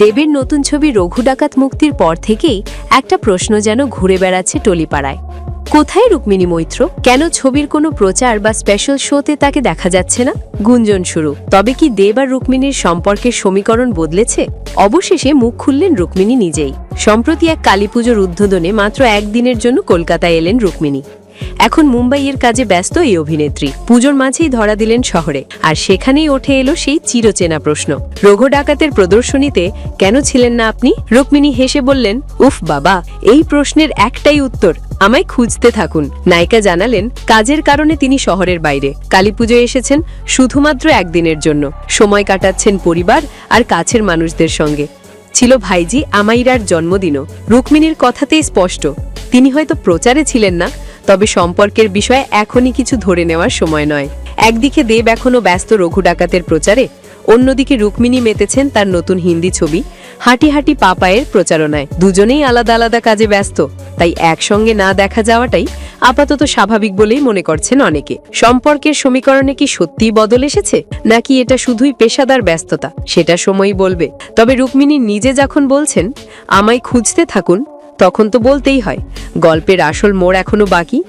দেবের নতুন ছবি রঘু ডাকাত মুক্তির পর থেকেই একটা প্রশ্ন যেন ঘুরে বেড়াচ্ছে টলিপাড়ায়। কোথায় রুক্মিণী মৈত্র? কেন ছবির কোনো প্রচার বা স্পেশাল শোতে তাকে দেখা যাচ্ছে না? গুঞ্জন শুরু। তবে কি দেব আর রুক্মিণীর সম্পর্কের সমীকরণ বদলেছে? অবশেষে মুখ খুললেন রুক্মিণী নিজেই। সম্প্রতি এক কালীপুজোর উদ্বোধনে মাত্র একদিনের জন্য কলকাতায় এলেন রুক্মিণী। এখন মুম্বাইয়ের কাজে ব্যস্ত এই অভিনেত্রী পুজোর মাঝেই ধরা দিলেন শহরে, আর সেখানেই ওঠে এলো সেই চিরচেনা প্রশ্ন, রঘু ডাকাতের প্রদর্শনীতে কেন ছিলেন না আপনি? রুক্মিণী হেসে বললেন, উফ বাবা, এই প্রশ্নের একটাই উত্তর, আমায় খুঁজতে থাকুন। নায়িকা জানালেন, কাজের কারণে তিনি শহরের বাইরে কালীপুজোয় এসেছেন শুধুমাত্র একদিনের জন্য, সময় কাটাচ্ছেন পরিবার আর কাছের মানুষদের সঙ্গে। ছিল ভাইজি আমাইরার জন্মদিনও। রুক্মিণীর কথাতেই স্পষ্ট, তিনি হয়তো প্রচারে ছিলেন না, তবে সম্পর্কের বিষয়ে এখনই কিছু ধরে নেওয়ার সময় নয়। একদিকে দেব এখনও ব্যস্ত রঘু ডাকাতের প্রচারে, অন্যদিকে রুক্মিণী মেতেছেন তার নতুন হিন্দি ছবি হাঁটি হাঁটি পাপায়ের প্রচারণায়। দুজনেই আলাদা আলাদা কাজে ব্যস্ত, তাই একসঙ্গে না দেখা যাওয়াটাই আপাতত স্বাভাবিক বলেই মনে করছেন অনেকে। সম্পর্কের সমীকরণে কি সত্যিই বদল এসেছে, নাকি এটা শুধুই পেশাদার ব্যস্ততা, সেটা সময়ই বলবে। তবে রুক্মিণী নিজে যখন বলছেন আমায় খুঁজতে থাকুন, তখন তো বলতেই হয় গল্পের আসল মোড় এখনো বাকি।